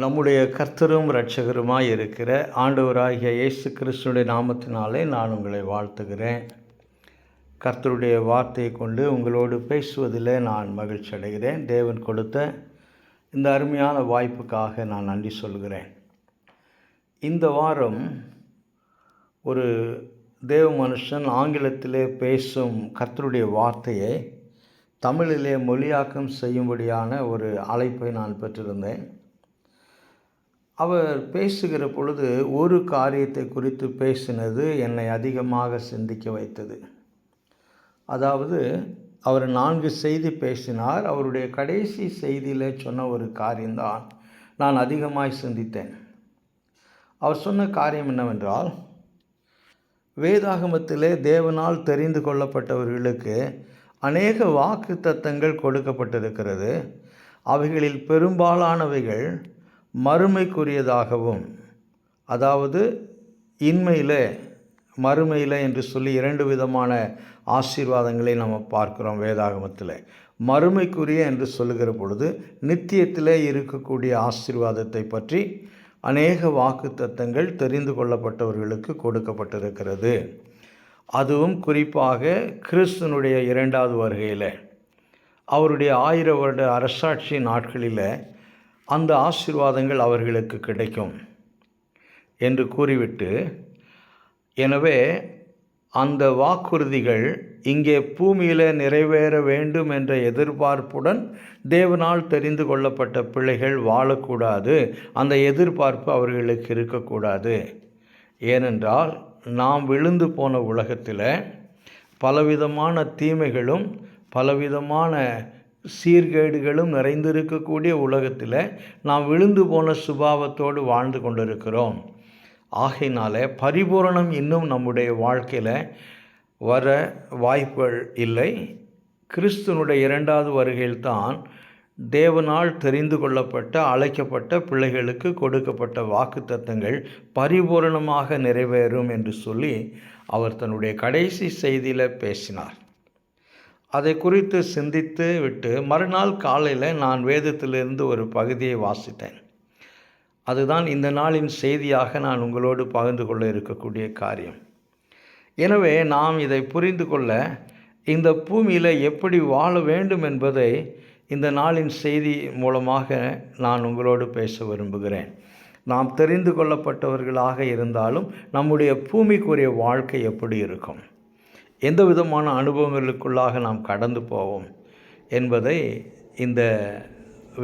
நம்முடைய கர்த்தரும் இரட்சகருமாய் இருக்கிற ஆண்டவராகிய இயேசு கிறிஸ்துடைய நாமத்தினாலே நான் உங்களை வாழ்த்துகிறேன். கர்த்தருடைய வார்த்தையை கொண்டு உங்களோடு பேசுவதில் நான் மகிழ்ச்சி அடைகிறேன். தேவன் கொடுத்த இந்த அருமையான வாய்ப்புக்காக நான் நன்றி சொல்கிறேன். இந்த வாரம் ஒரு தேவ மனுஷன் ஆங்கிலத்திலே பேசும் கர்த்தருடைய வார்த்தையை தமிழிலே மொழியாக்கம் செய்யும்படியான ஒரு அழைப்பை நான் பெற்றிருந்தேன். அவர் பேசுகிற பொழுது ஒரு காரியத்தை குறித்து பேசினது என்னை அதிகமாக சிந்திக்க வைத்தது. அதாவது அவர் 4 செய்தி பேசினார். அவருடைய கடைசி செய்தியில் சொன்ன ஒரு காரியம்தான் நான் அதிகமாய் சிந்தித்தேன். அவர் சொன்ன காரியம் என்னவென்றால், வேதாகமத்திலே தேவனால் தெரிந்து கொள்ளப்பட்டவர்களுக்கு அநேக வாக்குத்தத்தங்கள் கொடுக்கப்பட்டிருக்கிறது. அவைகளில் பெரும்பாலானவைகள் மறுமைக்குரியதாகவும், அதாவது மறுமையில் என்று சொல்லி 2 விதமான ஆசீர்வாதங்களை நம்ம பார்க்குறோம் வேதாகமத்தில். மறுமைக்குரிய என்று சொல்லுகிற பொழுது நித்தியத்திலே இருக்கக்கூடிய ஆசீர்வாதத்தை பற்றி அநேக வாக்குத்தத்தங்கள் தெரிந்து கொள்ளப்பட்டவர்களுக்கு கொடுக்கப்பட்டிருக்கிறது. அதுவும் குறிப்பாக கிறிஸ்துனுடைய 2வது வருகையில், அவருடைய 1000 வருட அரசாட்சி நாட்களில் அந்த ஆசீர்வாதங்கள் அவர்களுக்கு கிடைக்கும் என்று கூறிவிட்டு, எனவே அந்த வாக்குறுதிகள் இங்கே பூமியில் நிறைவேற வேண்டும் என்ற எதிர்பார்ப்புடன் தேவனால் தெரிந்து கொள்ளப்பட்ட பிள்ளைகள் வாழக்கூடாது. அந்த எதிர்பார்ப்பு அவர்களுக்கு இருக்கக்கூடாது. ஏனென்றால் நாம் விழுந்து போன உலகத்தில் பலவிதமான தீமைகளும் பலவிதமான சீர்கேடுகளும் நிறைந்திருக்கக்கூடிய உலகத்தில் நாம் விழுந்து போன சுபாவத்தோடு வாழ்ந்து கொண்டிருக்கிறோம். ஆகையினால பரிபூரணம் இன்னும் நம்முடைய வாழ்க்கையில் வர வாய்ப்புகள் இல்லை. கிறிஸ்துவனுடைய 2வது வருகையில்தான் தேவனால் தெரிந்து கொள்ளப்பட்ட அழைக்கப்பட்ட பிள்ளைகளுக்கு கொடுக்கப்பட்ட வாக்குத்தத்தங்கள் பரிபூரணமாக நிறைவேறும் என்று சொல்லி அவர் தன்னுடைய கடைசி செய்தியில் பேசினார். அதை குறித்து சிந்தித்து விட்டு மறுநாள் காலையில் நான் வேதத்திலிருந்து ஒரு பகுதியை வாசித்தேன். அதுதான் இந்த நாளின் செய்தியாக நான் உங்களோடு பகிர்ந்து கொள்ள இருக்கக்கூடிய காரியம். எனவே நாம் இதை புரிந்து கொள்ள இந்த பூமியில் எப்படி வாழ வேண்டும் என்பதை இந்த நாளின் செய்தி மூலமாக நான் உங்களோடு பேச விரும்புகிறேன். நாம் தெரிந்து கொள்ளப்பட்டவர்களாக இருந்தாலும் நம்முடைய பூமிக்குரிய வாழ்க்கை எப்படி இருக்கும், எந்த விதமான அனுபவங்களுக்குள்ளாக நாம் கடந்து போவோம் என்பதை இந்த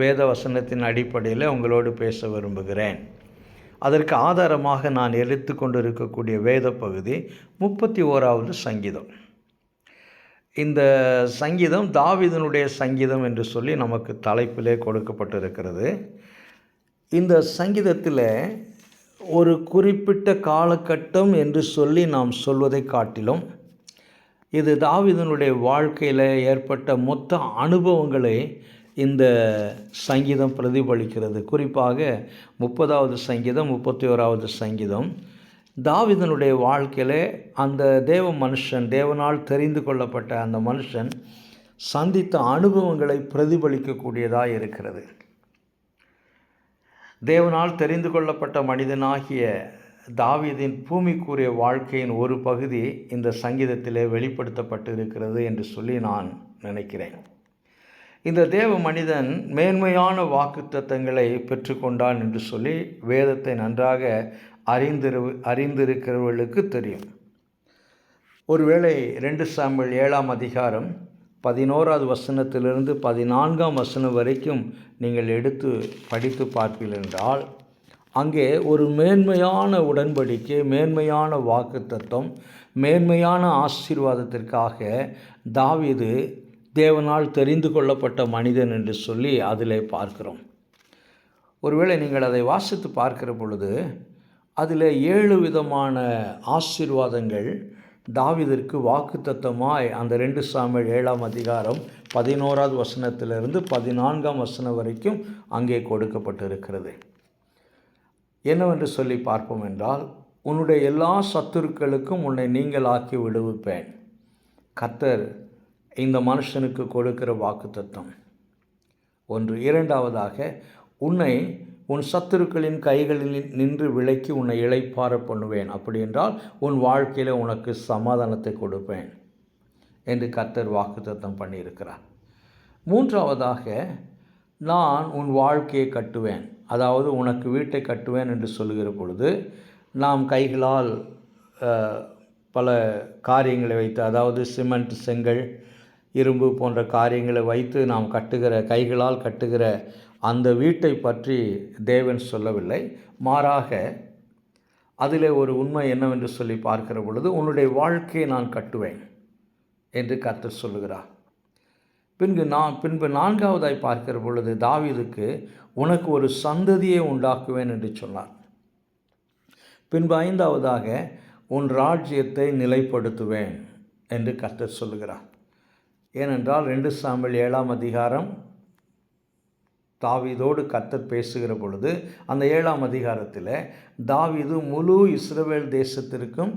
வேத வசனத்தின் அடிப்படையில் உங்களோடு பேச விரும்புகிறேன். அதற்கு ஆதாரமாக நான் எடுத்து கொண்டு இருக்கக்கூடிய வேத பகுதி 31வது சங்கீதம். இந்த சங்கீதம் தாவீதினுடைய சங்கீதம் என்று சொல்லி நமக்கு தலைப்பிலே கொடுக்கப்பட்டிருக்கிறது. இந்த சங்கீதத்தில் ஒரு குறிப்பிட்ட காலகட்டம் என்று சொல்லி நாம் சொல்வதை காட்டிலும் இது தாவீதினுடைய வாழ்க்கையில் ஏற்பட்ட மொத்த அனுபவங்களை இந்த சங்கீதம் பிரதிபலிக்கிறது. குறிப்பாக 30வது சங்கீதம் 31வது சங்கீதம் தாவீதினுடைய வாழ்க்கையில் அந்த தேவனால் தெரிந்து கொள்ளப்பட்ட அந்த மனுஷன் சந்தித்த அனுபவங்களை பிரதிபலிக்கக்கூடியதாக இருக்கிறது. தேவனால் தெரிந்து கொள்ளப்பட்ட மனிதனாகிய தாவீதின் பூமிக்குரிய வாழ்க்கையின் ஒரு பகுதி இந்த சங்கீதத்திலே வெளிப்படுத்தப்பட்டு இருக்கிறது என்று சொல்லி நான் நினைக்கிறேன். இந்த தேவ மனிதன் மேன்மையான வாக்குத்தத்தங்களை பெற்றுக்கொண்டான் என்று சொல்லி வேதத்தை நன்றாக அறிந்திருக்கிறவர்களுக்கு தெரியும். ஒருவேளை 2 சாமுவேல் 7ஆம் அதிகாரம் 11வது வசனத்திலிருந்து 14ஆம் வசனம் வரைக்கும் நீங்கள் எடுத்து படித்து பார்ப்பீர்கள் என்றால், அங்கே ஒரு மேன்மையான உடன்படிக்கை, மேன்மையான வாக்குத்தத்தம், மேன்மையான ஆசீர்வாதத்திற்காக தாவீது தேவனால் தெரிந்து கொள்ளப்பட்ட மனிதன் என்று சொல்லி அதிலே பார்க்கிறோம். ஒருவேளை நீங்கள் அதை வாசித்து பார்க்கிற பொழுது அதில் 7 விதமான ஆசீர்வாதங்கள் தாவீதிற்கு வாக்குத்தத்தமாய் அந்த 2 சாமுவேல் 7ஆம் அதிகாரம் 11வது வசனத்திலிருந்து 14ஆம் வசனம் வரைக்கும் அங்கே கொடுக்கப்பட்டிருக்கிறது. என்னவென்று சொல்லி பார்ப்போம் என்றால், உன்னுடைய எல்லா சத்துருக்களுக்கும் உன்னை நீங்களாக்கி விடுவிப்பேன். கர்த்தர் இந்த மனுஷனுக்கு கொடுக்கிற வாக்குத்தத்தம் ஒன்று. இரண்டாவதாக, உன்னை உன் சத்துருக்களின் கைகளில் நின்று விலக்கி உன்னை இளைப்பாற பண்ணுவேன். அப்படி என்றால் உன் வாழ்க்கையில் உனக்கு சமாதானத்தை கொடுப்பேன் என்று கர்த்தர் வாக்குத்தத்தம் பண்ணியிருக்கிறார். மூன்றாவதாக, நான் உன் வாழ்க்கையை கட்டுவேன், அதாவது உனக்கு வீட்டை கட்டுவேன் என்று சொல்லுகிற பொழுது, நாம் கைகளால் பல காரியங்களை வைத்து, அதாவது சிமெண்ட், செங்கல், இரும்பு போன்ற காரியங்களை வைத்து நாம் கைகளால் கட்டுகிற அந்த வீட்டை பற்றி தேவன் சொல்லவில்லை. மாறாக அதில் ஒரு உண்மை என்னவென்று சொல்லி பார்க்கிற பொழுது, உன்னுடைய வாழ்க்கையை நான் கட்டுவேன் என்று கர்த்தர் சொல்லுகிறார். பின்பு நான்காவதாய் பார்க்கிற பொழுது, தாவீதுக்கு உனக்கு ஒரு சந்ததியை உண்டாக்குவேன் என்று சொன்னார். பின்பு ஐந்தாவதாக, உன் ராஜ்யத்தை நிலைப்படுத்துவேன் என்று கர்த்தர் சொல்லுகிறார். ஏனென்றால் 2 சாமுவேல் 7ஆம் அதிகாரம் தாவீதோடு கர்த்தர் பேசுகிற பொழுது, அந்த 7ஆம் அதிகாரத்தில் தாவீது முழு இஸ்ரவேல் தேசத்திற்கும்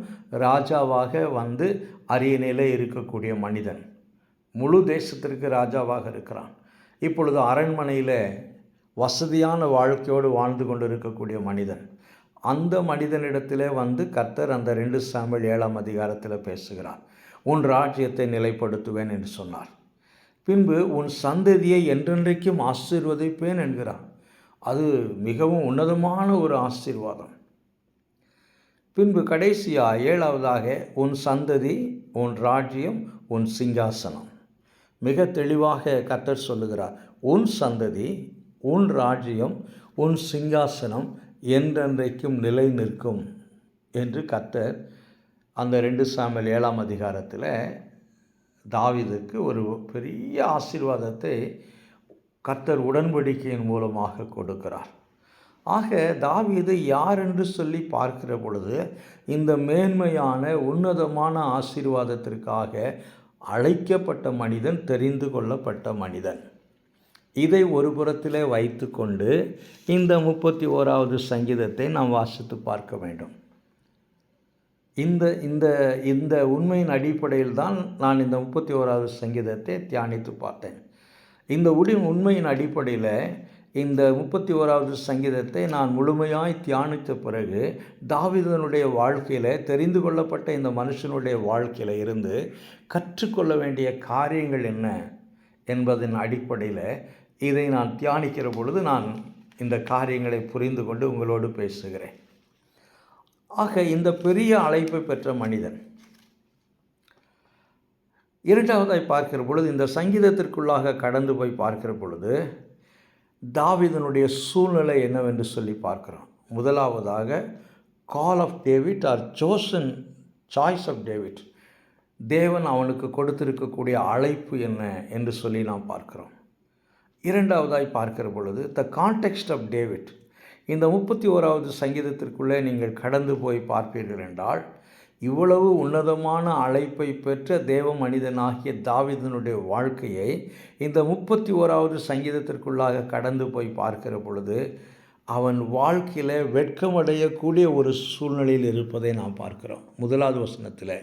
ராஜாவாக வந்து அரியணையில் இருக்கக்கூடிய மனிதன், முழு தேசத்திற்கு ராஜாவாக இருக்கிறான். இப்பொழுது அரண்மனையில் வசதியான வாழ்க்கையோடு வாழ்ந்து கொண்டு இருக்கக்கூடிய மனிதன். அந்த மனிதனிடத்தில் வந்து கர்த்தர் அந்த 2 சாமுவேல் 7ஆம் அதிகாரத்தில் பேசுகிறார். உன் ராஜ்யத்தை நிலைப்படுத்துவேன் என்று சொன்னார். பின்பு உன் சந்ததியை என்றென்றைக்கும் ஆசீர்வதிப்பேன் என்கிறார். அது மிகவும் உன்னதமான ஒரு ஆசீர்வாதம். பின்பு கடைசியாக 7ஆவதாக, உன் சந்ததி, உன் ராஜ்யம், உன் சிங்காசனம். மிக தெளிவாக கர்த்தர் சொல்லுகிறார், உன் சந்ததி, உன் ராஜ்யம், உன் சிங்காசனம் என்றென்றைக்கும் நிலை நிற்கும் என்று கர்த்தர் அந்த 2 சாமுவேல் 7ஆம் அதிகாரத்தில் தாவீதுக்கு ஒரு பெரிய ஆசீர்வாதத்தை கர்த்தர் உடன்படிக்கையின் மூலமாக கொடுக்கிறார். ஆக தாவீது யார் என்று சொல்லி பார்க்கிற பொழுது, இந்த மேன்மையான உன்னதமான ஆசீர்வாதத்திற்காக அழைக்கப்பட்ட மனிதன், தெரிந்து கொள்ளப்பட்ட மனிதன். இதை ஒரு புறத்திலே வைத்து கொண்டு இந்த 31வது சங்கீதத்தை நாம் வாசித்து பார்க்க வேண்டும். இந்த உண்மையின் அடிப்படையில் தான் நான் இந்த 31வது சங்கீதத்தை தியானித்து பார்த்தேன். இந்த உண்மையின் அடிப்படையில் இந்த 31வது சங்கீதத்தை நான் முழுமையாய் தியானித்த பிறகு, தாவீதனுடைய வாழ்க்கையில், தெரிந்து கொள்ளப்பட்ட இந்த மனுஷனுடைய வாழ்க்கையில் இருந்து கற்றுக்கொள்ள வேண்டிய காரியங்கள் என்ன என்பதன் அடிப்படையில் இதை நான் தியானிக்கிற பொழுது நான் இந்த காரியங்களை புரிந்து கொண்டு உங்களோடு பேசுகிறேன். ஆக இந்த பெரிய அழைப்பை பெற்ற மனிதன், இரண்டாவதாய் பார்க்கிற பொழுது, இந்த சங்கீதத்திற்குள்ளாக கடந்து போய் பார்க்கிற பொழுது தாவீதனுடைய சூழ்நிலை என்னவென்று சொல்லி பார்க்கிறோம். முதலாவதாக, call of David or chosen choice of David. தேவன் அவனுக்கு கொடுத்திருக்கக்கூடிய அழைப்பு என்ன என்று சொல்லி நாம் பார்க்கிறோம். இரண்டாவதாய் பார்க்கிற பொழுது, த கான்டெக்ஸ்ட் ஆஃப் டேவிட். இந்த 31வது சங்கீதத்திற்குள்ளே நீங்கள் கடந்து போய் பார்ப்பீர்கள் என்றால், இவ்வளவு உன்னதமான அழைப்பை பெற்ற தேவ மனிதனாகிய தாவீதனுடைய வாழ்க்கையை இந்த 31வது சங்கீதத்திற்குள்ளாக கடந்து போய் பார்க்கிற பொழுது, அவன் வாழ்க்கையில் வெட்கமடையக்கூடிய ஒரு சூழ்நிலையில் இருப்பதை நாம் பார்க்கிறோம். 1வது வசனத்தில்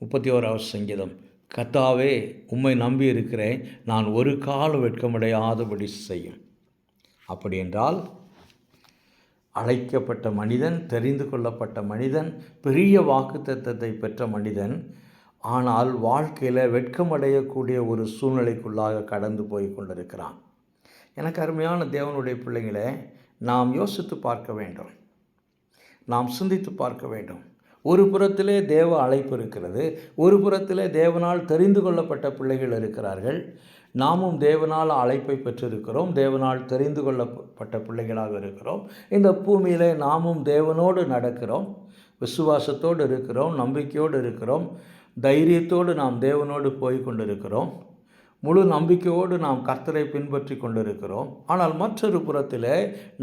31வது சங்கீதம், கர்த்தாவே உம்மை நம்பி இருக்கிறேன், நான் ஒரு காலம் வெட்கமடையாதபடி செய்யும். அப்படி என்றால், அழைக்கப்பட்ட மனிதன், தெரிந்து கொள்ளப்பட்ட மனிதன், பெரிய வாக்குத்தத்தத்தை பெற்ற மனிதன், ஆனால் வாழ்க்கையில் வெட்கமடையக்கூடிய ஒரு சூழ்நிலைக்குள்ளாக கடந்து போய் கொண்டிருக்கிறான். எனக்கு அருமையான தேவனுடைய பிள்ளைகளை, நாம் யோசித்து பார்க்க வேண்டும், நாம் சிந்தித்து பார்க்க வேண்டும். ஒரு புறத்திலே தேவ அழைப்பு இருக்கிறது, ஒரு புறத்திலே தேவனால் தெரிந்து கொள்ளப்பட்ட பிள்ளைகள் இருக்கிறார்கள். நாமும் தேவனால் அழைப்பை பெற்றிருக்கிறோம், தேவனால் தெரிந்து கொள்ளப்பட்ட பிள்ளைகளாக இருக்கிறோம். இந்த பூமியிலே நாமும் தேவனோடு நடக்கிறோம், விசுவாசத்தோடு இருக்கிறோம், நம்பிக்கையோடு இருக்கிறோம், தைரியத்தோடு நாம் தேவனோடு போய் கொண்டிருக்கிறோம், முழு நம்பிக்கையோடு நாம் கர்த்தரை பின்பற்றி கொண்டிருக்கிறோம். ஆனால் மற்றொரு புறத்தில்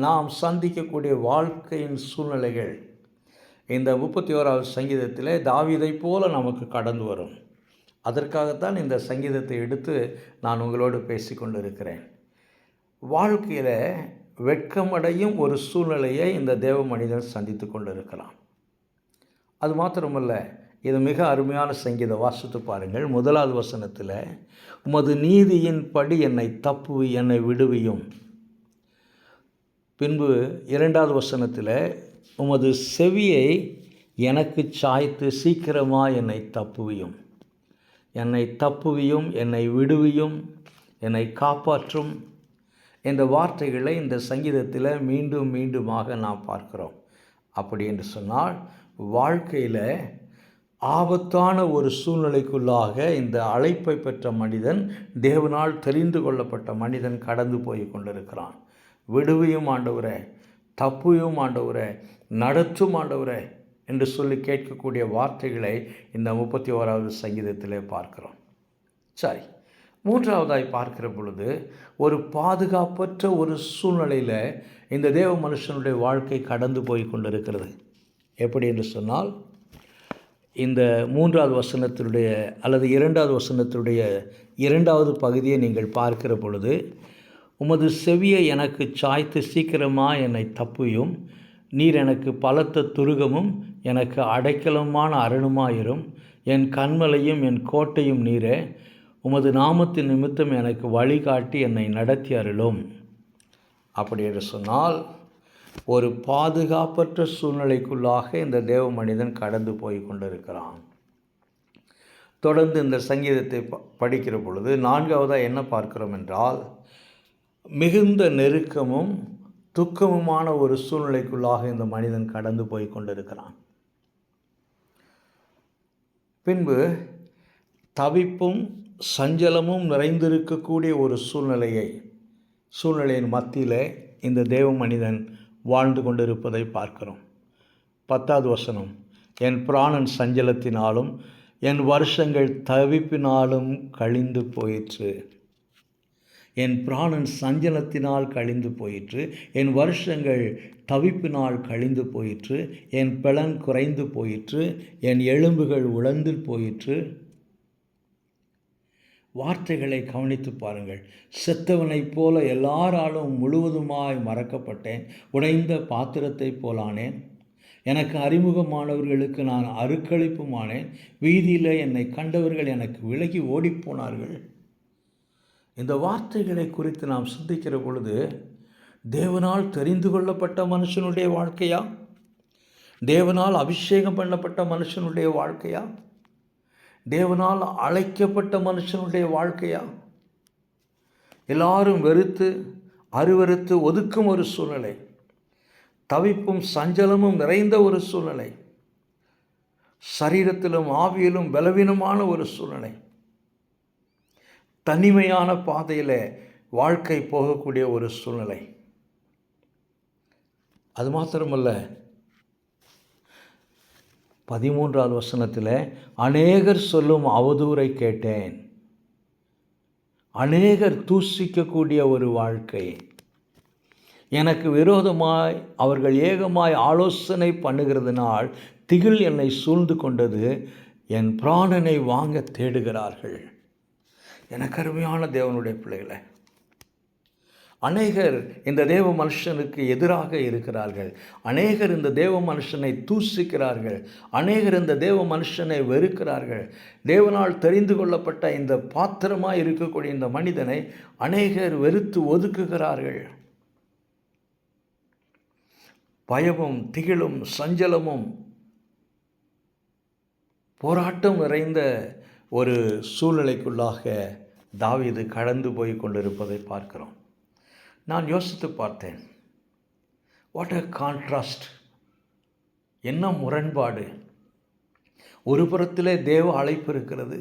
நாம் சந்திக்கக்கூடிய வாழ்க்கையின் சூழ்நிலைகள் இந்த 31வது சங்கீதத்தில் தாவீதை போல நமக்கு கடந்து வரும். அதற்காகத்தான் இந்த சங்கீதத்தை எடுத்து நான் உங்களோடு பேசி கொண்டிருக்கிறேன். வாழ்க்கையில் வெட்கமடையும் ஒரு சூழ்நிலையை இந்த தேவ மனிதன் சந்தித்து கொண்டிருக்கலாம். அது மாத்திரமல்ல, இது மிக அருமையான சங்கீதம். வாசித்து பாருங்கள். 1வது வசனத்தில், உமது நீதியின் படி என்னை விடுவியும், பின்பு 2வது வசனத்தில், உமது செவியை எனக்கு சாய்த்து சீக்கிரமாக என்னை தப்புவியும், என்னை விடுவியும், என்னை காப்பாற்றும் என்ற வார்த்தைகளை இந்த சங்கீதத்தில் மீண்டும் மீண்டுமாக நாம் பார்க்கிறோம். அப்படி என்று சொன்னால், வாழ்க்கையில் ஆபத்தான ஒரு சூழ்நிலைக்குள்ளாக இந்த அழைப்பை பெற்ற மனிதன், தேவனால் தெரிந்து கொள்ளப்பட்ட மனிதன் கடந்து போய் கொண்டிருக்கிறான். விடுவியும் ஆண்டவரே, தப்புவியும் ஆண்டவரே, நடத்தும் ஆண்டவரே என்று சொல்லி கேட்கக்கூடிய வார்த்தைகளை இந்த 31வது சங்கீதத்திலே பார்க்கிறோம். சரி, 3வதாய் பார்க்கிற பொழுது, ஒரு பாதுகாப்பற்ற ஒரு சூழ்நிலையில் இந்த தேவ மனுஷனுடைய வாழ்க்கை கடந்து போய் கொண்டிருக்கிறது. எப்படி என்று சொன்னால், இந்த 3வது வசனத்தினுடைய அல்லது 2வது வசனத்தினுடைய 2வது பகுதியை நீங்கள் பார்க்கிற பொழுது, உமது செவியை எனக்கு சாய்த்து சீக்கிரமாக என்னை தப்புவியும், நீர் எனக்கு பலத்த துருகமும் எனக்கு அடைக்கலமான அரணுமாயிரும், என் கண்மலையும் என் கோட்டையும் நீரே, உமது நாமத்தின் நிமித்தம் எனக்கு வழிகாட்டி என்னை நடத்தி அருளும். அப்படி என்று சொன்னால், ஒரு பாதுகாப்பற்ற சூழ்நிலைக்குள்ளாக இந்த தேவ மனிதன் கடந்து போய் கொண்டிருக்கிறான். தொடர்ந்து இந்த சங்கீதத்தை படிக்கிற பொழுது 4வதாக என்ன பார்க்கிறோம் என்றால், மிகுந்த நெருக்கமும் துக்கமுமான ஒரு சூழ்நிலைக்குள்ளாக இந்த மனிதன் கடந்து போய் கொண்டிருக்கிறான். பின்பு தவிப்பும் சஞ்சலமும் நிறைந்திருக்கக்கூடிய ஒரு சூழ்நிலையின் மத்தியில் இந்த தேவ மனிதன் வாழ்ந்து கொண்டிருப்பதை பார்க்கிறோம். 10வது வசனம், என் பிராணன் சஞ்சலத்தினாலும் என் வருஷங்கள் தவிப்பினாலும் கழிந்து போயிற்று. என் பிராணன் சஞ்சலத்தினால் கழிந்து போயிற்று, என் வருஷங்கள் தவிப்பினால் கழிந்து போயிற்று, என் பலன் குறைந்து போயிற்று, என் எலும்புகள் உலர்ந்து போயிற்று. வார்த்தைகளை கவனித்து பாருங்கள். செத்தவனைப் போல எல்லாராலும் முழுவதுமாய் மறக்கப்பட்டேன், உடைந்த பாத்திரத்தைப் போலானேன், எனக்கு அறிமுகமானவர்களுக்கு நான் அருக்களிப்புமானேன், வீதியில் என்னை கண்டவர்கள் எனக்கு விலகி ஓடிப்போனார்கள். இந்த வார்த்தைகளை குறித்து நாம் சிந்திக்கிற பொழுது, தேவனால் தெரிந்து கொள்ளப்பட்ட மனுஷனுடைய வாழ்க்கையா, தேவனால் அபிஷேகம் பண்ணப்பட்ட மனுஷனுடைய வாழ்க்கையா, தேவனால் அழைக்கப்பட்ட மனுஷனுடைய வாழ்க்கையா, எல்லாரும் வெறுத்து அருவருத்து ஒதுக்கும் ஒரு சூழ்நிலை, தவிப்பும் சஞ்சலமும் நிறைந்த ஒரு சூழ்நிலை, சரீரத்திலும் ஆவியிலும் பலவீனமான ஒரு சூழ்நிலை, தனிமையான பாதையில் வாழ்க்கை போகக்கூடிய ஒரு சூழ்நிலை. அது மாத்திரமல்ல, 13வது வசனத்தில், அநேகர் சொல்லும் அவதூறை கேட்டேன். அநேகர் தூசிக்கக்கூடிய ஒரு வாழ்க்கை, எனக்கு விரோதமாய் அவர்கள் ஏகமாய் ஆலோசனை பண்ணுகிறதுனால் திகில் என்னை சூழ்ந்து கொண்டது, என் பிராணனை வாங்க தேடுகிறார்கள். எனக்கு அருமையான தேவனுடைய பிள்ளைகளை, அநேகர் இந்த தேவ மனுஷனுக்கு எதிராக இருக்கிறார்கள். அநேகர் இந்த தேவ மனுஷனை தூசிக்கிறார்கள். அநேகர் இந்த தேவ மனுஷனை வெறுக்கிறார்கள். தேவனால் தெரிந்து கொள்ளப்பட்ட இந்த பாத்திரமாக இருக்கக்கூடிய இந்த மனிதனை அநேகர் வெறுத்து ஒதுக்குகிறார்கள். பயமும் திகிலும் சஞ்சலமும் போராட்டம் நிறைந்த ஒரு சூழ்நிலைக்குள்ளாக தாவீது கடந்து போய் கொண்டிருப்பதை பார்க்கிறோம். நான் யோசித்து பார்த்தேன், வாட் அ கான்ட்ராஸ்ட், என்ன முரண்பாடு. ஒரு புறத்தில் தேவ அழைப்பு இருக்கிறது,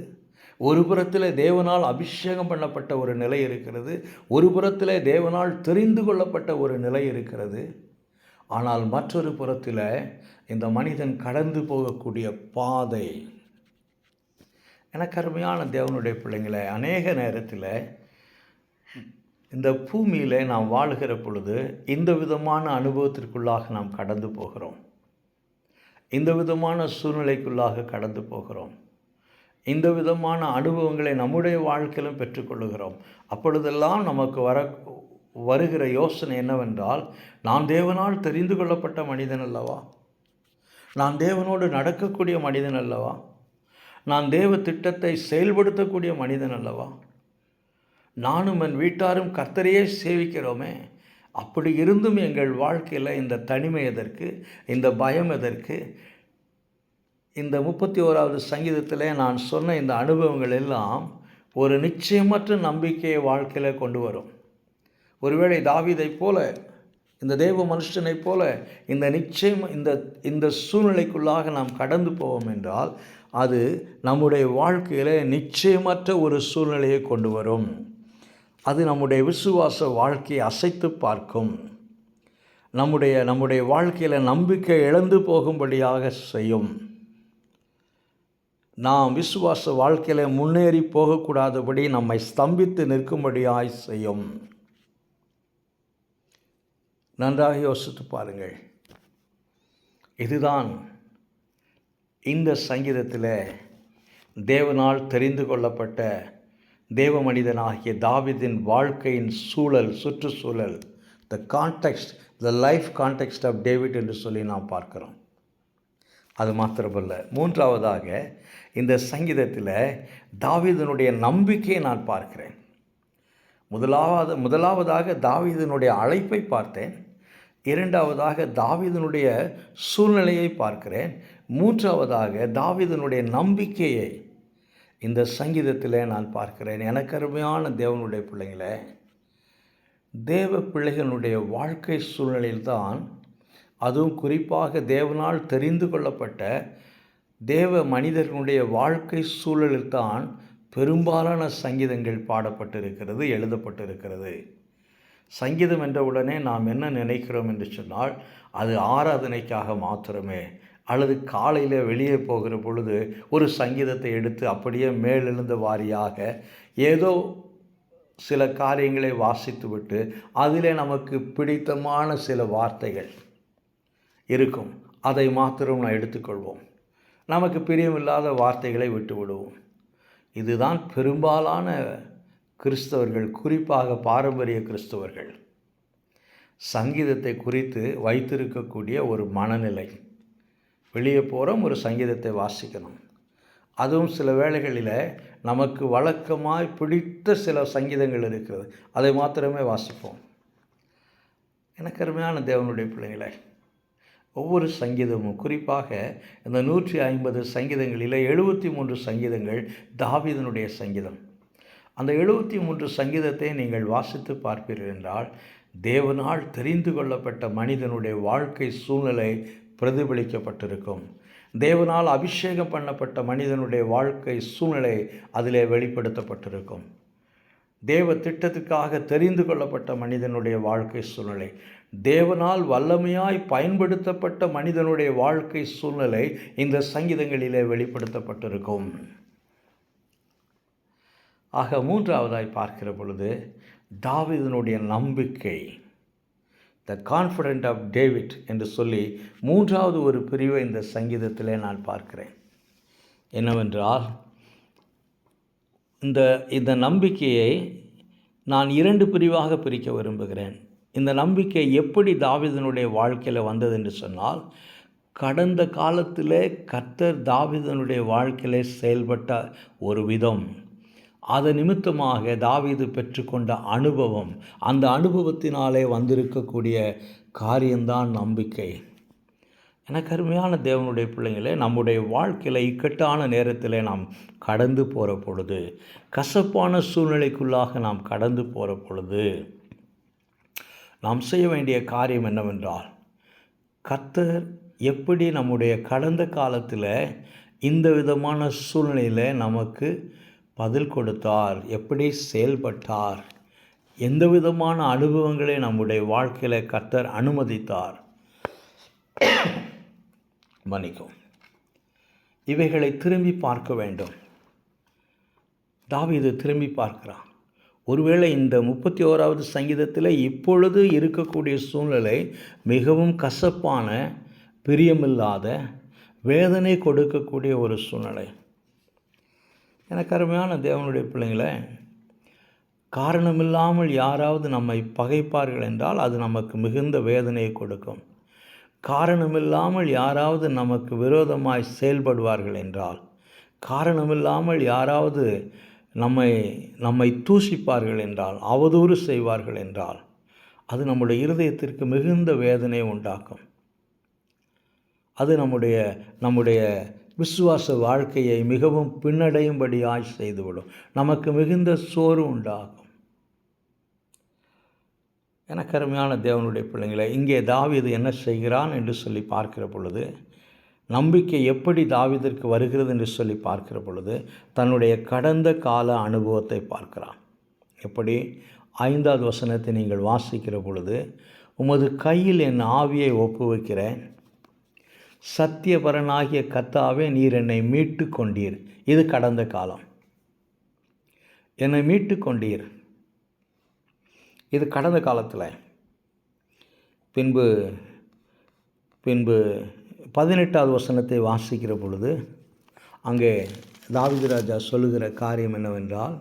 ஒரு புறத்தில் தேவனால் அபிஷேகம் பண்ணப்பட்ட ஒரு நிலை இருக்கிறது, ஒரு புறத்தில் தேவனால் தெரிந்து கொள்ளப்பட்ட ஒரு நிலை இருக்கிறது. ஆனால் மற்றொரு புறத்தில் இந்த மனிதன் கடந்து போகக்கூடிய பாதை. எனக்கு அருமையான தேவனுடைய பிள்ளைங்களை, அநேக நேரத்தில் இந்த பூமியில் நாம் வாழுகிற பொழுது இந்த விதமான அனுபவத்திற்குள்ளாக நாம் கடந்து போகிறோம், இந்த விதமான சூழ்நிலைக்குள்ளாக கடந்து போகிறோம், இந்த விதமான அனுபவங்களை நம்முடைய வாழ்க்கையிலும் பெற்றுக்கொள்ளுகிறோம். அப்பொழுதெல்லாம் நமக்கு வருகிற யோசனை என்னவென்றால், நான் தேவனால் தெரிந்து கொள்ளப்பட்ட மனிதன் அல்லவா, நான் தேவனோடு நடக்கக்கூடிய மனிதன் அல்லவா, நான் தேவ திட்டத்தை செயல்படுத்தக்கூடிய மனிதன் அல்லவா, நானும் என் வீட்டாரும் கர்த்தரையே சேவிக்கிறோமே, அப்படி இருந்தும் எங்கள் வாழ்க்கையில் இந்த தனிமை எதற்கு, இந்த பயம் எதற்கு? இந்த 31வது சங்கீதத்தில் நான் சொன்ன இந்த அனுபவங்கள் எல்லாம் ஒரு நிச்சயமற்ற நம்பிக்கையை வாழ்க்கையில் கொண்டு வரும். ஒருவேளை தாவீதைப் போல, இந்த தேவ மனுஷனைப் போல இந்த நிச்சயம் இந்த சூழ்நிலைக்குள்ளாக நாம் கடந்து போவோம் என்றால் அது நம்முடைய வாழ்க்கையில் நிச்சயமற்ற ஒரு சூழ்நிலையை கொண்டு வரும். அது நம்முடைய விசுவாச வாழ்க்கையை அசைத்து பார்க்கும். நம்முடைய வாழ்க்கையில் நம்பிக்கை இழந்து போகும்படியாக செய்யும். நாம் விசுவாச வாழ்க்கையில் முன்னேறி போகக்கூடாதபடி நம்மை ஸ்தம்பித்து நிற்கும்படியாய் செய்யும். நன்றாக யோசித்து பாருங்கள். இதுதான் இந்த சங்கீதத்தில் தேவனால் தெரிந்து கொள்ளப்பட்ட தேவ மனிதனாகிய தாவீதின் வாழ்க்கையின் சூழல், சுற்றுச்சூழல், the life context of David என்று சொல்லி நாம் பார்க்கிறோம். அது மாத்திரமல்ல, மூன்றாவதாக இந்த சங்கீதத்தில் தாவீதினுடைய நம்பிக்கையை நான் பார்க்கிறேன். முதலாவதாக தாவீதினுடைய அழைப்பை பார்த்தேன். இரண்டாவதாக தாவீதினுடைய சூழ்நிலையை பார்க்கிறேன். மூன்றாவதாக தாவீதினுடைய நம்பிக்கையை இந்த சங்கீதத்தில் நான் பார்க்கிறேன். எனக்கு அருமையான தேவனுடைய பிள்ளைங்களே, தேவ பிள்ளைகளுடைய வாழ்க்கை சூழ்நிலையில்தான், அதுவும் குறிப்பாக தேவனால் தெரிந்து கொள்ளப்பட்ட தேவ மனிதர்களுடைய வாழ்க்கை சூழலில்தான் பெரும்பாலான சங்கீதங்கள் பாடப்பட்டிருக்கிறது, எழுதப்பட்டிருக்கிறது. சங்கீதம் என்ற உடனே நாம் என்ன நினைக்கிறோம் என்று சொன்னால், அது ஆராதனைக்காக மாத்திரமே, அல்லது காலையில் வெளியே போகிற பொழுது ஒரு சங்கீதத்தை எடுத்து அப்படியே மேலெழுந்த வாரியாக ஏதோ சில காரியங்களை வாசித்துவிட்டு அதிலே நமக்கு பிடித்தமான சில வார்த்தைகள் இருக்கும், அதை மாத்திரம் நான் எடுத்துக்கொள்வோம். நமக்கு பிரியமில்லாத வார்த்தைகளை விட்டு விடுவோம். இதுதான் பெரும்பாலான கிறிஸ்தவர்கள், குறிப்பாக பாரம்பரிய கிறிஸ்தவர்கள் சங்கீதத்தை குறித்து வைத்திருக்கக்கூடிய ஒரு மனநிலை. வெளியே போகிறோம், ஒரு சங்கீதத்தை வாசிக்கணும். அதுவும் சில வேளைகளில் நமக்கு வழக்கமாய் பிடித்த சில சங்கீதங்கள் இருக்கிறது, அதை மாத்திரமே வாசிப்போம். எனக்கு அருமையான தேவனுடைய பிள்ளைகளை, ஒவ்வொரு சங்கீதமும், குறிப்பாக இந்த 150 சங்கீதங்களில் 73 சங்கீதங்கள் தாவீதினுடைய சங்கீதம். அந்த 73 சங்கீதத்தை நீங்கள் வாசித்து பார்ப்பீர்கள் என்றால் தேவனால் தெரிந்து கொள்ளப்பட்ட மனிதனுடைய வாழ்க்கை சூழ்நிலை பிரதிபலிக்கப்பட்டிருக்கும். தேவனால் அபிஷேகம் பண்ணப்பட்ட மனிதனுடைய வாழ்க்கை சூழ்நிலை அதிலே வெளிப்படுத்தப்பட்டிருக்கும். தேவ திட்டத்துக்காக தெரிந்து கொள்ளப்பட்ட மனிதனுடைய வாழ்க்கை சூழ்நிலை, தேவனால் வல்லமையாய் பயன்படுத்தப்பட்ட மனிதனுடைய வாழ்க்கை சூழ்நிலை இந்த சங்கீதங்களிலே வெளிப்படுத்தப்பட்டிருக்கும். ஆக மூன்றாவதாய் பார்க்கிற பொழுது தாவீதினுடைய நம்பிக்கை, த கான்ஃபிடென்ட் ஆஃப் டேவிட் என்று சொல்லி மூன்றாவது ஒரு பிரிவை இந்த சங்கீதத்திலே நான் பார்க்கிறேன். என்னவென்றால், இந்த நம்பிக்கையை நான் 2 பிரிவாக பிரிக்க விரும்புகிறேன். இந்த நம்பிக்கை எப்படி தாவீதினுடைய வாழ்க்கையில் வந்தது என்று சொன்னால், கடந்த காலத்தில் கர்த்தர் தாவீதினுடைய வாழ்க்கையில் செயல்பட்ட ஒரு விதம், அது நிமித்தமாக தாவீது பெற்றுக்கொண்ட அனுபவம், அந்த அனுபவத்தினாலே வந்திருக்கக்கூடிய காரியம்தான் நம்பிக்கை. எனக்கு அருமையான தேவனுடைய பிள்ளைங்களே, நம்முடைய வாழ்க்கையில் இக்கட்டான நேரத்தில் நாம் கடந்து போகிற பொழுது, கசப்பான சூழ்நிலைக்குள்ளாக நாம் கடந்து போகிற பொழுது, நாம் செய்ய வேண்டிய காரியம் என்னவென்றால், கர்த்தர் எப்படி நம்முடைய கடந்த காலத்தில் இந்த விதமான சூழ்நிலையில் நமக்கு பதில் கொடுத்தார், எப்படி செயல்பட்டார், எந்த விதமான அனுபவங்களை நம்முடைய வாழ்க்கையில் கர்த்தர் அனுமதித்தார், மன்னிக்கும், இவைகளை திரும்பி பார்க்க வேண்டும். தாவீது திரும்பி பார்க்கிறான். ஒருவேளை இந்த 31வது சங்கீதத்தில் இப்பொழுது இருக்கக்கூடிய சூழ்நிலை மிகவும் கசப்பான, பிரியமில்லாத, வேதனை கொடுக்கக்கூடிய ஒரு சூழ்நிலை. எனக்கு அருமையான தேவனுடைய பிள்ளைங்களே, காரணமில்லாமல் யாராவது நம்மை பகைப்பார்கள் என்றால் அது நமக்கு மிகுந்த வேதனையை கொடுக்கும். காரணமில்லாமல் யாராவது நமக்கு விரோதமாய் செயல்படுவார்கள் என்றால், காரணமில்லாமல் யாராவது நம்மை தூஷிப்பார்கள் என்றால், அவதூறு செய்வார்கள் என்றால், அது நம்முடைய இருதயத்திற்கு மிகுந்த வேதனை உண்டாக்கும். அது நம்முடைய விசுவாச வாழ்க்கையை மிகவும் பின்னடையும்படியாய் செய்துவிடும். நமக்கு மிகுந்த சோர்வு உண்டாகும். எனக்கு அருமையான தேவனுடைய பிள்ளைங்களை, இங்கே தாவீது என்ன செய்கிறான் என்று சொல்லி பார்க்கிற பொழுது, நம்பிக்கை எப்படி தாவீதிற்கு வருகிறது என்று சொல்லி பார்க்கிற பொழுது, தன்னுடைய கடந்த கால அனுபவத்தை பார்க்கிறான். எப்படி? 5வது வசனத்தை நீங்கள் வாசிக்கிற பொழுது, உமது கையில் என் ஆவியை ஒப்புவிக்கிறேன், சத்தியபரனாகிய கர்த்தாவே நீர் என்னை மீட்டு கொண்டீர். இது கடந்த காலம். என்னை மீட்டு கொண்டீர், இது கடந்த காலத்தில். பின்பு 18வது வசனத்தை வாசிக்கிற பொழுது அங்கே தாவீது ராஜா சொல்லுகிற காரியம் என்னவென்றால்,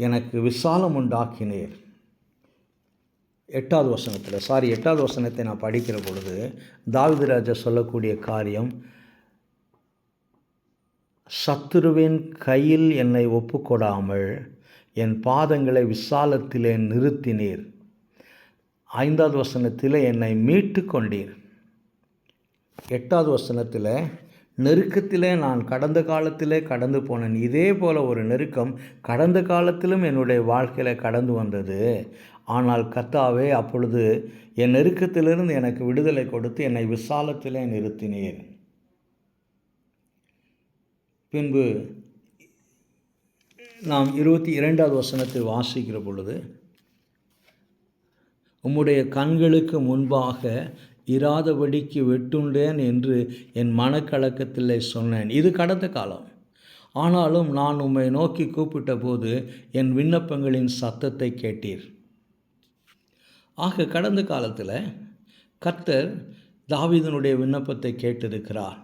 எனக்கு விசாலம் உண்டாக்கினீர். 8வது வசனத்தை நான் படிக்கிற பொழுது தாவீது ராஜா சொல்லக்கூடிய காரியம், சத்துருவின் கையில் என்னை ஒப்புக்கொடாமல் என் பாதங்களை விசாலத்திலே நிறுத்தினீர். 5வது வசனத்தில் என்னை மீட்டு கொண்டீர். 8வது வசனத்தில் நெருக்கத்திலே நான் கடந்த காலத்திலே கடந்து போனேன். இதே போல் ஒரு நெருக்கம் கடந்த காலத்திலும் என்னுடைய வாழ்க்கையில் கடந்து வந்தது. ஆனால் கர்த்தாவே அப்பொழுது என் நெருக்கத்திலிருந்து எனக்கு விடுதலை கொடுத்து என்னை விசாலத்திலே நிறுத்தினீர். பின்பு நாம் 22வது வசனத்தை வாசிக்கிற பொழுது, உம்முடைய கண்களுக்கு முன்பாக இராதபடிக்கு வெட்டுண்டேன் என்று என் மனக்கலக்கத்திலே சொன்னேன். இது கடந்த காலம். ஆனாலும் நான் உம்மை நோக்கி கூப்பிட்ட போது என் விண்ணப்பங்களின் சத்தத்தை கேட்டீர். ஆக கடந்த காலத்தில் கர்த்தர் தாவீதினுடைய விண்ணப்பத்தை கேட்டிருக்கிறார்.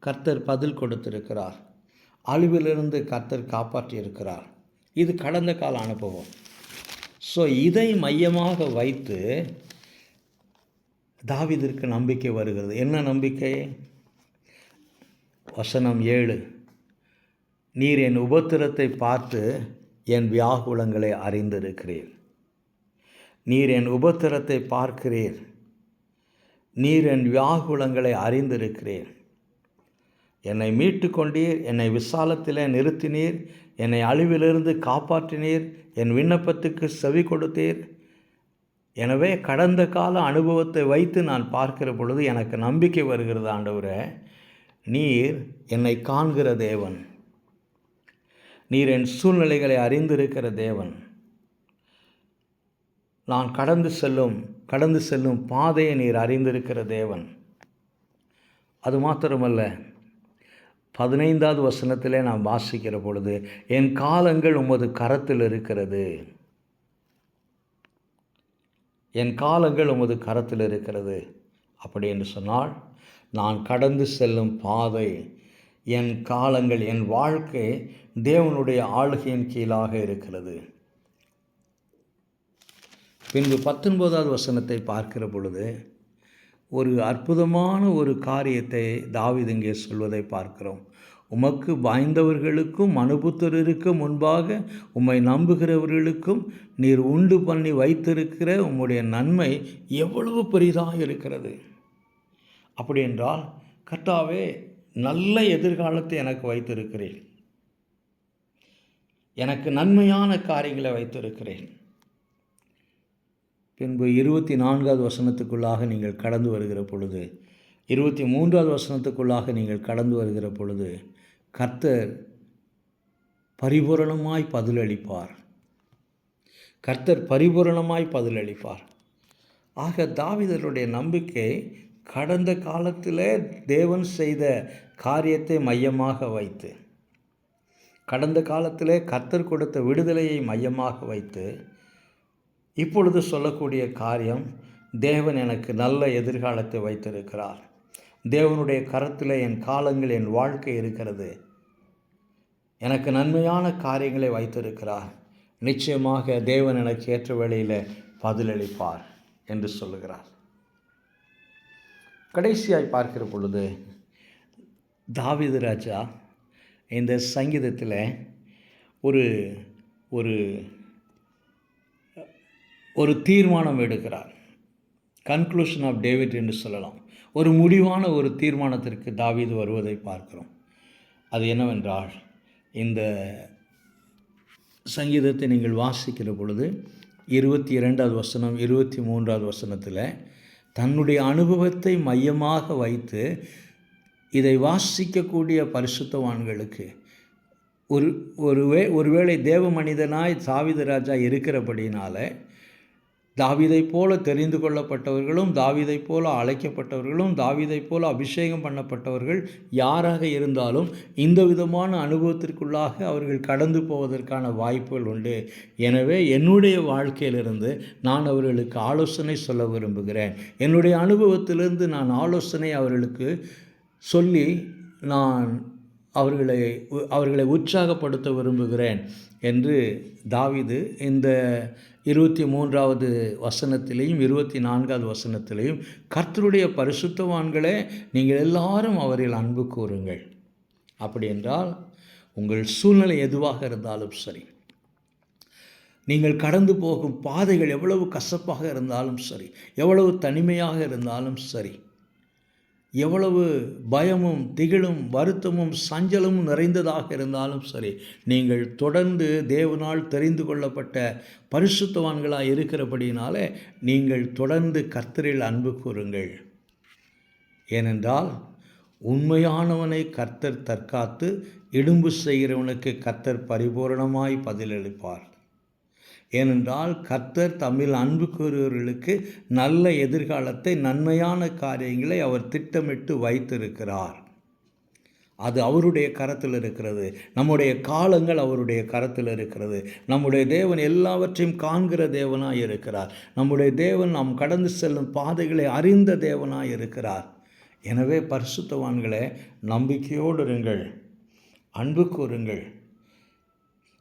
கர்த்தர் பதில் கொடுத்திருக்கிறார். அழிவிலிருந்து கர்த்தர் காப்பாற்றியிருக்கிறார். இது கடந்த கால அனுபவம். ஸோ இதை மையமாக வைத்து தாவீதிற்கு நம்பிக்கை வருகிறது. என்ன நம்பிக்கை? வசனம் 7, நீர் என் உபத்திரத்தை பார்த்து என் வியாகுலங்களை அறிந்திருக்கிறீர். நீர் என் உபத்திரத்தை பார்க்கிறீர், நீர் என் வியாகுலங்களை அறிந்திருக்கிறீர். என்னை மீட்டு கொண்டீர், என்னை விசாலத்திலே நிறுத்தினீர், என்னை அழிவிலிருந்து காப்பாற்றினீர், என் விண்ணப்பத்துக்கு செவி கொடுத்தீர். எனவே கடந்த கால அனுபவத்தை வைத்து நான் பார்க்கிற பொழுது எனக்கு நம்பிக்கை வருகிறது. ஆண்டவரே, நீர் என்னை காண்கிற தேவன், நீர் என் சூழ்நிலைகளை அறிந்திருக்கிற தேவன். நான் கடந்து செல்லும் பாதையை நீர் அறிந்திருக்கிற தேவன். அது மாத்திரமல்ல, 15வது வசனத்திலே நாம் வாசிக்கிற பொழுது, என் காலங்கள் உமது கரத்தில் இருக்கிறது. என் காலங்கள் உமது கரத்தில் இருக்கிறது. அப்படி என்று சொன்னால், நான் கடந்து செல்லும் பாதை, என் காலங்கள், என் வாழ்க்கை தேவனுடைய ஆளுகையின் கீழாக இருக்கிறது. பின்பு 19வது வசனத்தை பார்க்கிற பொழுது ஒரு அற்புதமான ஒரு காரியத்தை தாவீது இங்கே சொல்வதை பார்க்கிறோம். உமக்கு பயந்தவர்களுக்கும் மனுபுத்திரருக்கு முன்பாக உம்மை நம்புகிறவர்களுக்கும் நீர் உண்டு பண்ணி வைத்திருக்கிற உம்முடைய நன்மை எவ்வளவு பெரிதாக இருக்கிறது. அப்படி என்றால், கர்த்தாவே, நல்ல எதிர்காலத்தை எனக்கு வைத்திருக்கிறேன், எனக்கு நன்மையான காரியங்களை வைத்திருக்கிறேன். பின்பு 24வது வசனத்துக்குள்ளாக நீங்கள் கடந்து வருகிற பொழுது, 23வது வசனத்துக்குள்ளாக நீங்கள் கடந்து வருகிற பொழுது, கர்த்தர் பரிபூரணமாய் பதிலளிப்பார். கர்த்தர் பரிபூரணமாய் பதிலளிப்பார். ஆக தாவீதுடைய நம்பிக்கை கடந்த காலத்தில் தேவன் செய்த காரியத்தை மையமாக வைத்து, கடந்த காலத்தில் கர்த்தர் கொடுத்த விடுதலையை மையமாக வைத்து, இப்பொழுது சொல்லக்கூடிய காரியம், தேவன் எனக்கு நல்ல எதிர்காலத்தை வைத்திருக்கிறார், தேவனுடைய கரத்தில் என் காலங்கள், என் வாழ்க்கை இருக்கிறது, எனக்கு நன்மையான காரியங்களை வைத்திருக்கிறார், நிச்சயமாக தேவன் எனக்கு ஏற்ற வேளையில் பதிலளிப்பார் என்று சொல்லுகிறார். கடைசியாய் பார்க்கிற பொழுது தாவீது ராஜா இந்த சங்கீதத்தில் ஒரு ஒரு ஒரு தீர்மானம் எடுக்கிறார். கன்க்ளூஷன் ஆஃப் டேவிட் என்று சொல்லலாம். ஒரு முடிவான ஒரு தீர்மானத்திற்கு தாவீது வருவதை பார்க்கிறோம். அது என்னவென்றால், இந்த சங்கீதத்தை நீங்கள் வாசிக்கிற பொழுது 22வது வசனம் 23வது வசனத்தில் தன்னுடைய அனுபவத்தை மையமாக வைத்து இதை வாசிக்கக்கூடிய பரிசுத்தவான்களுக்கு ஒருவேளை தேவ மனிதனாய் தாவீது ராஜா இருக்கிறபடினால தாவீதைப் போல தெரிந்து கொள்ளப்பட்டவர்களும், தாவீதைப் போல அழைக்கப்பட்டவர்களும், தாவீதைப் போல அபிஷேகம் பண்ணப்பட்டவர்கள் யாராக இருந்தாலும் இந்த விதமான அனுபவத்திற்குள்ளாக அவர்கள் கடந்து போவதற்கான வாய்ப்புகள் உண்டு. எனவே என்னுடைய வாழ்க்கையிலிருந்து நான் அவர்களுக்கு ஆலோசனை சொல்ல விரும்புகிறேன். என்னுடைய அனுபவத்திலிருந்து நான் ஆலோசனை அவர்களுக்கு சொல்லி நான் அவர்களை உற்சாகப்படுத்த விரும்புகிறேன் என்று தாவீது இந்த 23வது வசனத்திலேயும் 24வது வசனத்திலேயும், கர்த்தருடைய பரிசுத்தவான்களே நீங்கள் எல்லாரும் அவரில் அன்பு கூறுங்கள். அப்படி என்றால் உங்கள் சூழ்நிலை எதுவாக இருந்தாலும் சரி, நீங்கள் கடந்து போகும் பாதைகள் எவ்வளவு கசப்பாக இருந்தாலும் சரி, எவ்வளவு தனிமையாக இருந்தாலும் சரி, எவ்வளவு பயமும் திகிலும் வருத்தமும் சஞ்சலமும் நிறைந்ததாக இருந்தாலும் சரி, நீங்கள் தொடர்ந்து தேவனால் தெரிந்து கொள்ளப்பட்ட பரிசுத்தவான்களாக இருக்கிறபடினாலே நீங்கள் தொடர்ந்து கர்த்தரில் அன்பு கூறுங்கள். ஏனென்றால் உண்மையானவனை கர்த்தர் தற்காத்து இடும்பு செய்கிறவனுக்கு கர்த்தர் பரிபூரணமாய் பதிலளிப்பார். ஏனென்றால் கர்த்தர் தம்மில் அன்பு கூறுவர்களுக்கு நல்ல எதிர்காலத்தை, நன்மையான காரியங்களை அவர் திட்டமிட்டு வைத்திருக்கிறார். அது அவருடைய கரத்தில் இருக்கிறது. நம்முடைய காலங்கள் அவருடைய கரத்தில் இருக்கிறது. நம்முடைய தேவன் எல்லாவற்றையும் காண்கிற தேவனாய் இருக்கிறார். நம்முடைய தேவன் நாம் கடந்து செல்லும் பாதைகளை அறிந்த தேவனாய் இருக்கிறார். எனவே பரிசுத்தவான்களே, நம்பிக்கையோடு இருங்கள், அன்பு கூறுங்கள்,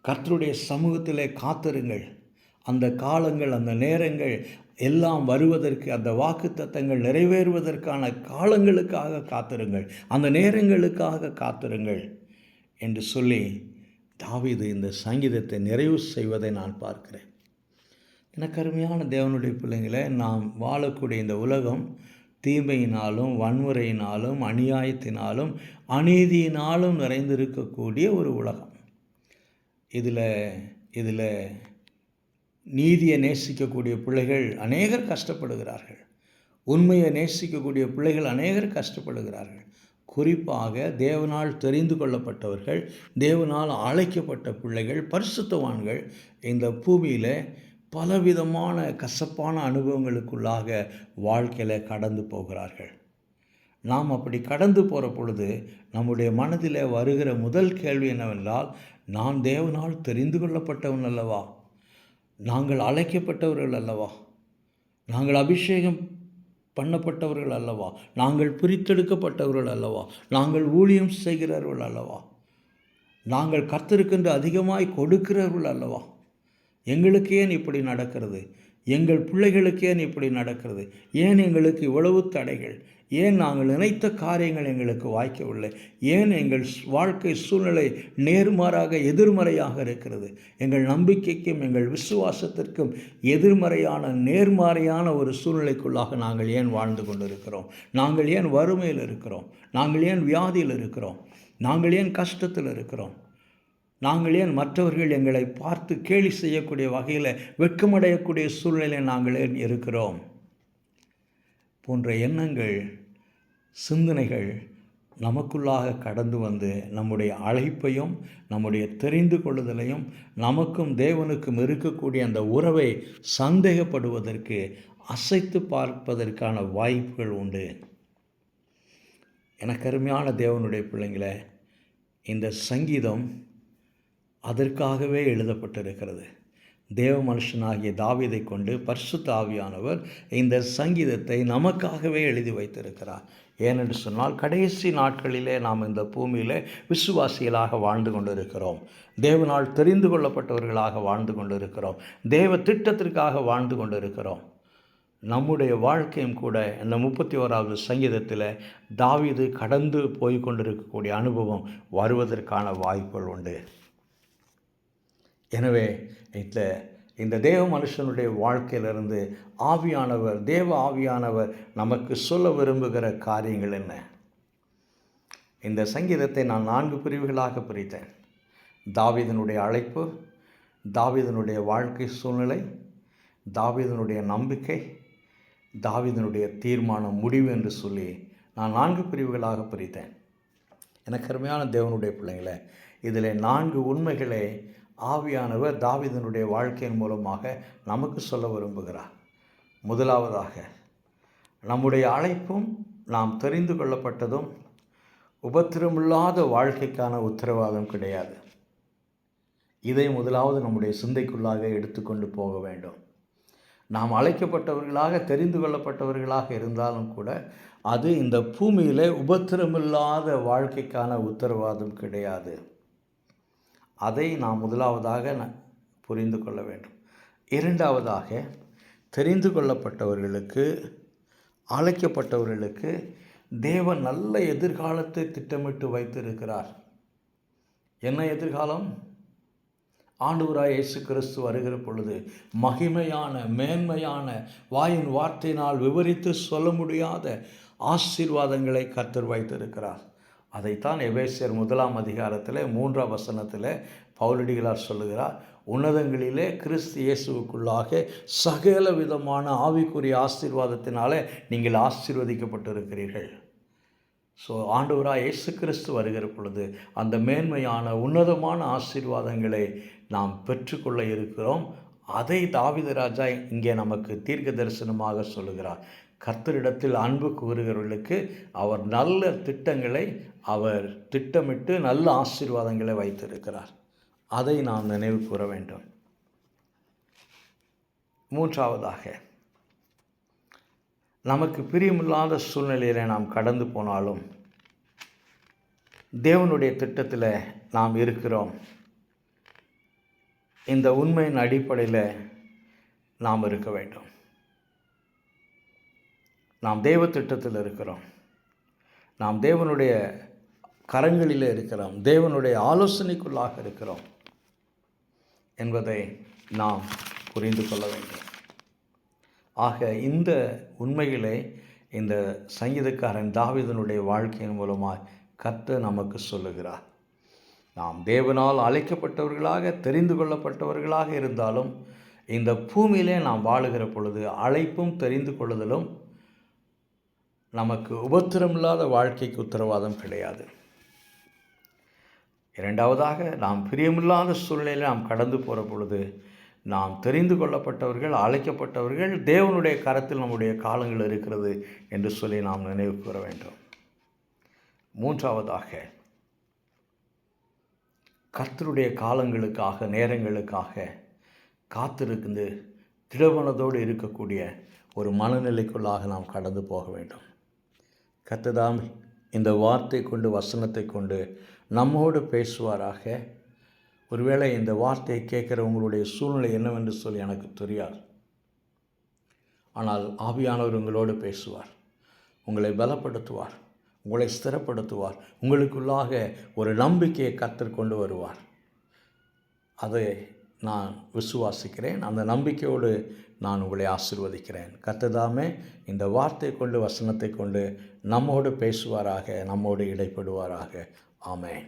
கர்த்தருடைய சமூகத்திலே காத்திருங்கள். அந்த காலங்கள், அந்த நேரங்கள் எல்லாம் வருவதற்கு, அந்த வாக்குத்தத்தங்கள் நிறைவேறுவதற்கான காலங்களுக்காக காத்திருங்கள், அந்த நேரங்களுக்காக காத்திருங்கள் என்று சொல்லி தாவீது இந்த சங்கீதத்தை நிறைவு செய்வதை நான் பார்க்கிறேன். எனக்கு அருமையான தேவனுடைய பிள்ளைங்களே, நாம் வாழக்கூடிய இந்த உலகம் தீமையினாலும், வன்முறையினாலும், அநியாயத்தினாலும், அநீதியினாலும் நிறைந்திருக்கக்கூடிய ஒரு உலகம். இதில் நீதியை நேசிக்கக்கூடிய பிள்ளைகள் அநேகர் கஷ்டப்படுகிறார்கள். உண்மையை நேசிக்கக்கூடிய பிள்ளைகள் அநேகர் கஷ்டப்படுகிறார்கள். குறிப்பாக தேவனால் தெரிந்து கொள்ளப்பட்டவர்கள், தேவனால் அழைக்கப்பட்ட பிள்ளைகள், பரிசுத்தவான்கள் இந்த பூமியில் பலவிதமான கசப்பான அனுபவங்களுக்குள்ளாக வாழ்க்கையில் கடந்து போகிறார்கள். நாம் அப்படி கடந்து போகிற பொழுது நம்முடைய மனதில் வருகிற முதல் கேள்வி என்னவென்றால், நான் தேவனால் தெரிந்து கொள்ளப்பட்டவன் அல்லவா? நாங்கள் அழைக்கப்பட்டவர்கள் அல்லவா? நாங்கள் அபிஷேகம் பண்ணப்பட்டவர்கள் அல்லவா? நாங்கள் பிரித்தெடுக்கப்பட்டவர்கள் அல்லவா? நாங்கள் ஊழியம் செய்கிறவர்கள் அல்லவா? நாங்கள் கர்த்தருக்கென்று அதிகமாய் கொடுக்கிறவர்கள் அல்லவா? எங்களுக்கு ஏன் இப்படி நடக்கிறது? எங்கள் பிள்ளைகளுக்கு ஏன் இப்படி நடக்கிறது? ஏன் எங்களுக்கு இவ்வளவு தடைகள்? ஏன் நாங்கள் நினைத்த காரியங்கள் எங்களுக்கு வாய்க்கவில்லை? ஏன் எங்கள் வாழ்க்கை சூழ்நிலை நேர்மாறாக எதிர்மறையாக இருக்கிறது? எங்கள் நம்பிக்கைக்கும் எங்கள் விசுவாசத்திற்கும் எதிர்மறையான நேர்மறையான ஒரு சூழ்நிலைக்குள்ளாக நாங்கள் ஏன் வாழ்ந்து கொண்டிருக்கிறோம்? நாங்கள் ஏன் வறுமையில் இருக்கிறோம்? நாங்கள் ஏன் வியாதியில் இருக்கிறோம்? நாங்கள் ஏன் கஷ்டத்தில் இருக்கிறோம்? நாங்கள் ஏன் மற்றவர்கள் எங்களை பார்த்து கேலி செய்யக்கூடிய வகையில் வெட்கமடையக்கூடிய சூழ்நிலையில் நாங்கள் ஏன் இருக்கிறோம் போன்ற எண்ணங்கள், சிந்தனைகள் நமக்குள்ளாக கடந்து வந்து நம்முடைய அழைப்பையும் நம்முடைய தெரிந்து கொள்ளுதலையும் நமக்கும் தேவனுக்கும் இருக்கக்கூடிய அந்த உறவை சந்தேகப்படுவதற்கு, அசைத்து பார்ப்பதற்கான வாய்ப்புகள் உண்டு. எனக்கு அருமையான தேவனுடைய பிள்ளைங்களே, இந்த சங்கீதம் அதற்காகவே எழுதப்பட்டிருக்கிறது. தேவ மனுஷனாகிய தாவீதை கொண்டு பரிசுத்த ஆவியானவர் இந்த சங்கீதத்தை நமக்காகவே எழுதி வைத்திருக்கிறார். ஏனென்று சொன்னால், கடைசி நாட்களிலே நாம் இந்த பூமியிலே விசுவாசிகளாக வாழ்ந்து கொண்டிருக்கிறோம். தேவனால் தெரிந்து கொள்ளப்பட்டவர்களாக வாழ்ந்து கொண்டிருக்கிறோம். தேவ திட்டத்திற்காக வாழ்ந்து கொண்டிருக்கிறோம். நம்முடைய வாழ்க்கையும் கூட இந்த 31வது சங்கீதத்தில் தாவீது கடந்து போய் கொண்டிருக்கக்கூடிய அனுபவம் வருவதற்கான வாய்ப்புகள் உண்டு. எனவே இந்த தேவ மனுஷனுடைய வாழ்க்கையிலிருந்து தேவ ஆவியானவர் நமக்கு சொல்ல விரும்புகிற காரியங்கள் என்ன? இந்த சங்கீதத்தை நான் 4 பிரிவுகளாக பிரித்தேன். தாவீதினுடைய அழைப்பு, தாவீதினுடைய வாழ்க்கை சூழ்நிலை, தாவீதினுடைய நம்பிக்கை, தாவீதினுடைய தீர்மானம், முடிவு என்று சொல்லி நான் 4 பிரிவுகளாக பிரித்தேன். எனக்கு அருமையான தேவனுடைய பிள்ளைகளை, இதில் 4 உண்மைகளை ஆவியானவர் தாவீதினுடைய வாழ்க்கையின் மூலமாக நமக்கு சொல்ல விரும்புகிறார். முதலாவதாக, நம்முடைய அழைப்பும் நாம் தெரிந்து கொள்ளப்பட்டதும் உபத்திரமில்லாத வாழ்க்கைக்கான உத்தரவாதம் கிடையாது. இதை முதலாவது நம்முடைய சிந்தைக்குள்ளாக எடுத்துக்கொண்டு போக வேண்டும். நாம் அழைக்கப்பட்டவர்களாக தெரிந்து கொள்ளப்பட்டவர்களாக இருந்தாலும் கூட அது இந்த பூமியிலே உபத்திரமில்லாத வாழ்க்கைக்கான உத்தரவாதம் கிடையாது. அதை நாம் முதலாவதாக புரிந்து கொள்ள வேண்டும். இரண்டாவதாக, தெரிந்து கொள்ளப்பட்டவர்களுக்கு, அழைக்கப்பட்டவர்களுக்கு தேவன் நல்ல எதிர்காலத்தை திட்டமிட்டு வைத்திருக்கிறார். என்ன எதிர்காலம்? ஆண்டவராய் இயேசு கிறிஸ்து வருகிற பொழுது மகிமையான, மேன்மையான, வாயின் வார்த்தையினால் விவரித்து சொல்ல முடியாத ஆசீர்வாதங்களை கர்த்தர் வைத்திருக்கிறார். அதைத்தான் எபேசியர் 1 அதிகாரத்தில் 3 வசனத்தில் பவுலடிகளார் சொல்லுகிறார். உன்னதங்களிலே கிறிஸ்து இயேசுவுக்குள்ளாக சகல விதமான ஆவிக்குரிய ஆசீர்வாதத்தினாலே நீங்கள் ஆசீர்வதிக்கப்பட்டிருக்கிறீர்கள். ஆண்டவராய் இயேசு கிறிஸ்து வருகிற பொழுது அந்த மேன்மையான உன்னதமான ஆசீர்வாதங்களை நாம் பெற்றுக்கொள்ள இருக்கிறோம். அதை தாவீது ராஜா இங்கே நமக்கு தீர்க்க தரிசனமாக சொல்லுகிறார். கர்த்தரிடத்தில் அன்பு கூறுகிறவர்களுக்கு அவர் நல்ல திட்டங்களை அவர் திட்டமிட்டு நல்ல ஆசீர்வாதங்களை வைத்திருக்கிறார். அதை நாம் நினைவு கூற வேண்டும். மூன்றாவதாக, நமக்கு பிரியமில்லாத சூழ்நிலையில் நாம் கடந்து போனாலும் தேவனுடைய திட்டத்தில் நாம் இருக்கிறோம். இந்த உண்மையின் அடிப்படையில் நாம் இருக்க வேண்டும். நாம் தேவ திட்டத்தில் இருக்கிறோம். நாம் தேவனுடைய கரங்களில் இருக்கிறோம். தேவனுடைய ஆலோசனைக்குள்ளாக இருக்கிறோம் என்பதை நாம் புரிந்து கொள்ள வேண்டும். ஆக இந்த உண்மைகளை இந்த சங்கீதக்காரன் தாவீதினுடைய வாழ்க்கையின் மூலமாக கர்த்தர் நமக்கு சொல்லுகிறார். நாம் தேவனால் அழைக்கப்பட்டவர்களாக, தெரிந்து கொள்ளப்பட்டவர்களாக இருந்தாலும் இந்த பூமியிலே நாம் வாழுகிற பொழுது அழைப்பும் தெரிந்து கொள்ளுதலும் நமக்கு உபத்திரமில்லாத வாழ்க்கைக்கு உத்தரவாதம் கிடையாது. இரண்டாவதாக, நாம் பிரியமில்லாத சூழ்நிலையில் நாம் கடந்து போகிற பொழுது நாம் தெரிந்து கொள்ளப்பட்டவர்கள், அழைக்கப்பட்டவர்கள், தேவனுடைய கரத்தில் நம்முடைய காலங்கள் இருக்கிறது என்று சொல்லி நாம் நினைவு கூற வேண்டும். மூன்றாவதாக, கர்த்தருடைய காலங்களுக்காக, நேரங்களுக்காக காத்திருந்து திடமனதோடு இருக்கக்கூடிய ஒரு மனநிலைக்குள்ளாக நாம் கடந்து போக வேண்டும். கர்த்தர் இந்த வார்த்தை கொண்டு, வசனத்தை கொண்டு நம்மோடு பேசுவாராக. ஒருவேளை இந்த வார்த்தையை கேட்குற உங்களுடைய சூழ்நிலை என்னவென்று சொல்லி எனக்கு தெரியாது. ஆனால் ஆவியானவர் உங்களோடு பேசுவார், உங்களை பலப்படுத்துவார், உங்களை ஸ்திரப்படுத்துவார், உங்களுக்குள்ளாக ஒரு நம்பிக்கையை கர்த்தர் கொண்டு வருவார். அதை நான் விசுவாசிக்கிறேன். அந்த நம்பிக்கையோடு நான் உங்களை ஆசீர்வதிக்கிறேன். கர்த்தர் இந்த வார்த்தை கொண்டு, வசனத்தை கொண்டு நம்மோடு பேசுவாராக, நம்மோடு இடைப்படுவாராக. ஆமென்.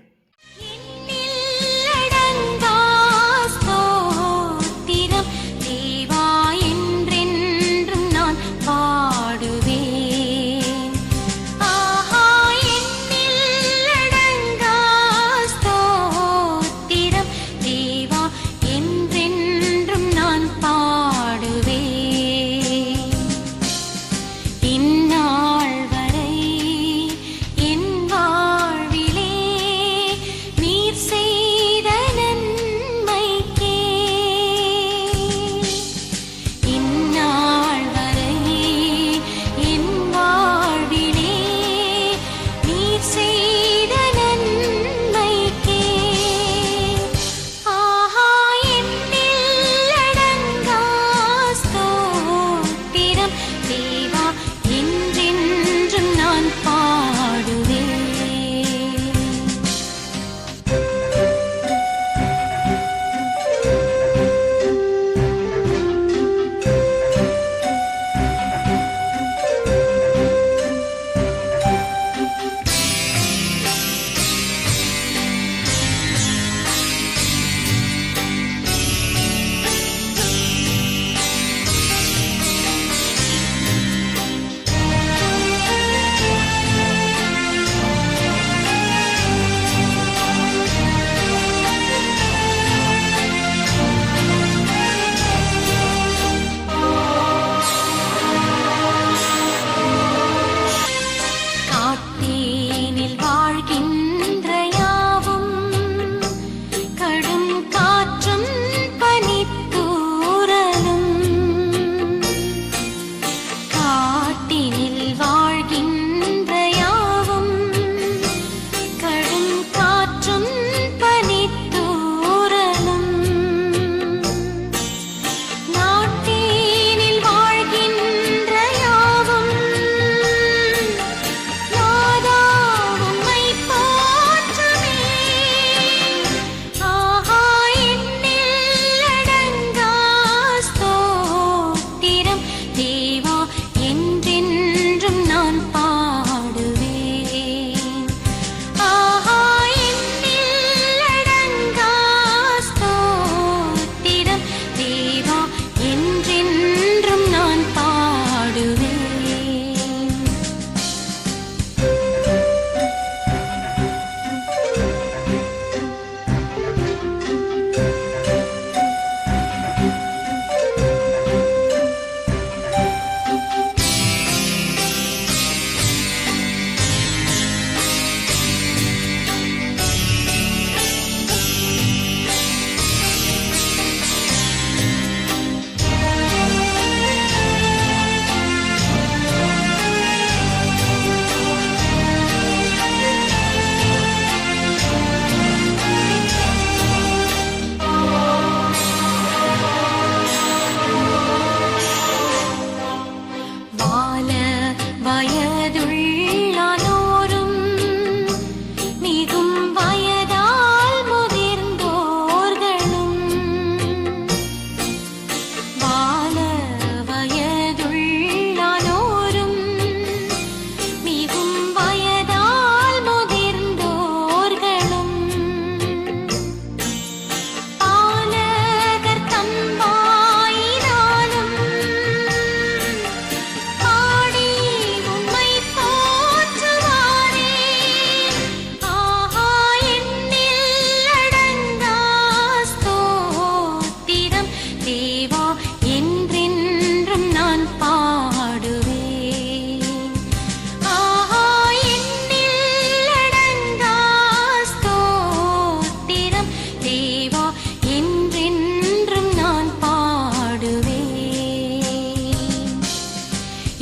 செய்த நன்மை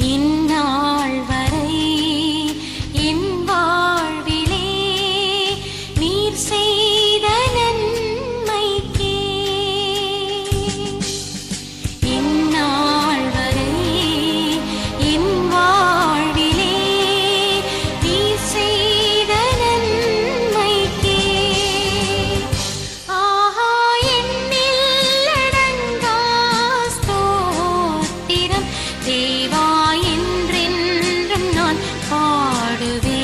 இந்நாள் வரை என் வாழ்விலே நீர் செய்த நன்மைக்கே. இந்நாள் வரை என் வாழ்விலே நீர் செய்த நன்மைக்கே. ஆஹா, எண்ணில் அடங்கா ஸ்தோத்திரம் தேவா, என்றென்றும் நான் பாடுவேன்.